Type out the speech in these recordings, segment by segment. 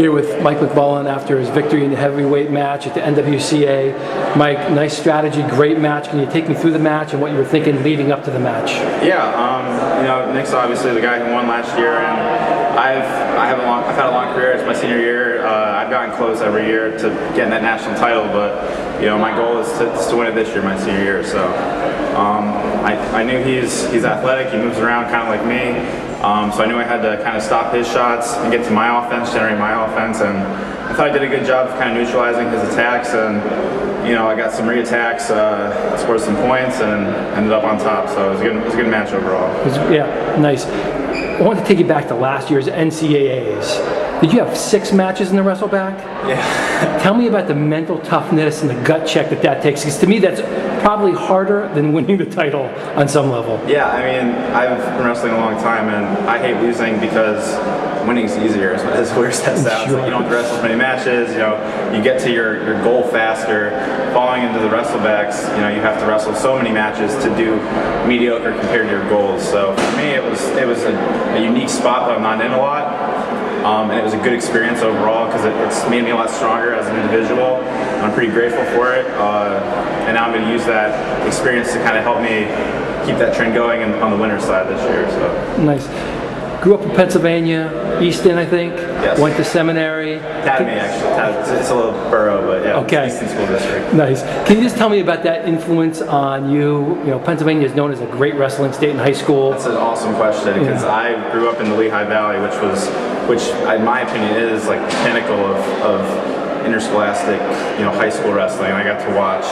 Here with Mike McMullan after his victory in the heavyweight match at the NWCA. Mike, nice strategy, great match. Can you take me through the match and what you were thinking leading up to the match? Yeah, Nick's obviously the guy who won last year, and I've had a long career. It's my senior year. I've gotten close every year to getting that national title, but my goal is to win it this year, my senior year. So I knew he's athletic. He moves around kind of like me. So I knew I had to kind of stop his shots and get to my offense, generate my offense, and I thought I did a good job of kind of neutralizing his attacks, and I got some re-attacks, scored some points, and ended up on top. So it was a good match overall. Yeah, nice. I want to take you back to last year's NCAAs. Did you have 6 matches in the wrestleback? Yeah. Tell me about the mental toughness and the gut check that takes, because to me that's probably harder than winning the title on some level. Yeah, I've been wrestling a long time, and I hate losing because winning is easier, as weird as that sounds. Sure. Like, you don't have to wrestle as many matches, you get to your goal faster. Falling into the wrestlebacks, you have to wrestle so many matches to do mediocre compared to your goals. So for me, it was a unique spot that I'm not in a lot. And it was a good experience overall because it's made me a lot stronger as an individual. I'm pretty grateful for it, and now I'm going to use that experience to kind of help me keep that trend going on the winner's side this year. So nice. Grew up in Pennsylvania, Easton, I think. Yes. Went to seminary. Academy, actually. It's a little borough, but yeah. Okay. Easton School District. Nice. Can you just tell me about that influence on you? Pennsylvania is known as a great wrestling state in high school. That's an awesome question because I grew up in the Lehigh Valley, which in my opinion is like the pinnacle of interscholastic, high school wrestling. I got to watch,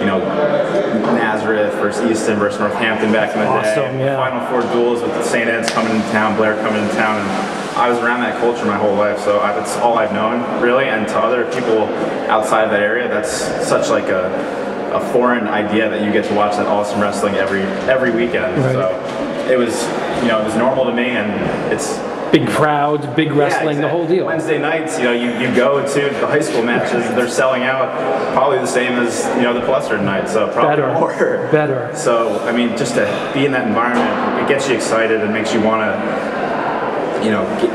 Nazareth versus Easton versus Northampton back in the Awesome, day. yeah. Final Four duels with the St. Ed's coming into town, Blair coming into town, and I was around that culture my whole life, so that's all I've known, really. And to other people outside of that area, that's such like a foreign idea that you get to watch that awesome wrestling every weekend. Right. So it was, it was normal to me, and it's big crowds, big wrestling, exactly. The whole deal. Wednesday nights, you go to the high school matches, they're selling out probably the same as, the Western nights, so probably more. Better. So, just to be in that environment, it gets you excited and makes you want to,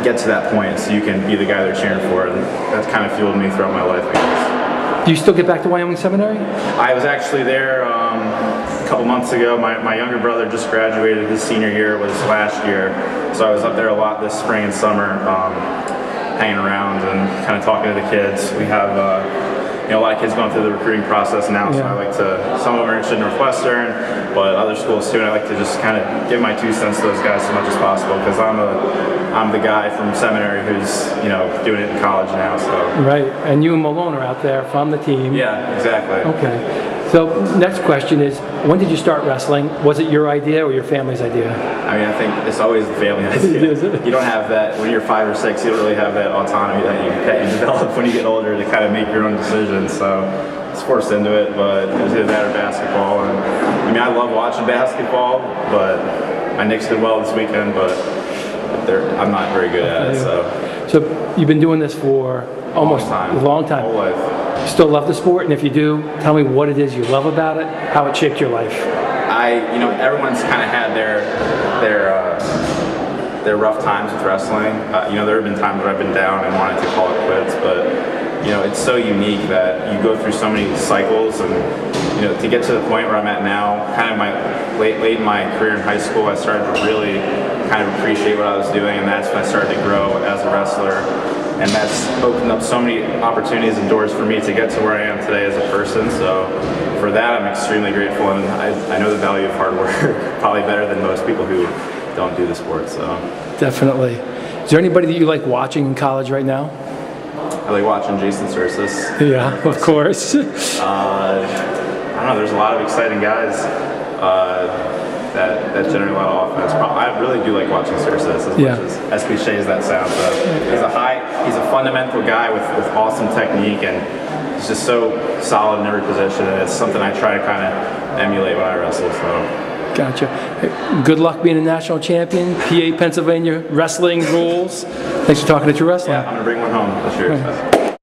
get to that point so you can be the guy they're cheering for, and that's kind of fueled me throughout my life, I guess. Do you still get back to Wyoming Seminary? I was actually there a couple months ago. My younger brother just graduated. His senior year was last year, so I was up there a lot this spring and summer, hanging around and kind of talking to the kids. We have a lot of kids going through the recruiting process now, so I like to. Some of them are interested in Northwestern, but other schools too. And I like to just kind of give my 2 cents to those guys as much as possible because I'm the guy from seminary who's doing it in college now. So right, and you and Malone are out there from the team. Yeah, exactly. Okay. So next question is, when did you start wrestling? Was it your idea or your family's idea? I think it's always the family idea. You don't have that when you're 5 or 6. You don't really have that autonomy that you develop when you get older to kind of make your own decisions. So I was forced into it, but it was either that or basketball. And I love watching basketball, but my Knicks did well this weekend, but I'm not very good at it. So you've been doing this for almost a long time. Whole life. You still love the sport, and if you do, tell me what it is you love about it, how it shaped your life. Everyone's kind of had their rough times with wrestling. There have been times where I've been down and wanted to call it quits, but it's so unique that you go through so many cycles, and to get to the point where I'm at now, kind of late in my career in high school, I started to really kind of appreciate what I was doing, and that's when I started to grow as a wrestler. And that's opened up so many opportunities and doors for me to get to where I am today as a person. So for that, I'm extremely grateful, and I know the value of hard work probably better than most people who don't do the sport. So definitely. Is there anybody that you like watching in college right now? I like watching Jason Sursus. Yeah, of course. I don't know. There's a lot of exciting guys that generate a lot of offense. I really do like watching Sursus as cliche as that sounds. He's a fundamental guy with awesome technique, and he's just so solid in every position. And it's something I try to kind of emulate when I wrestle. So. Gotcha. Hey, good luck being a national champion. PA Pennsylvania wrestling rules. Thanks for talking to True Wrestling. Yeah, I'm gonna bring one home this year. Right.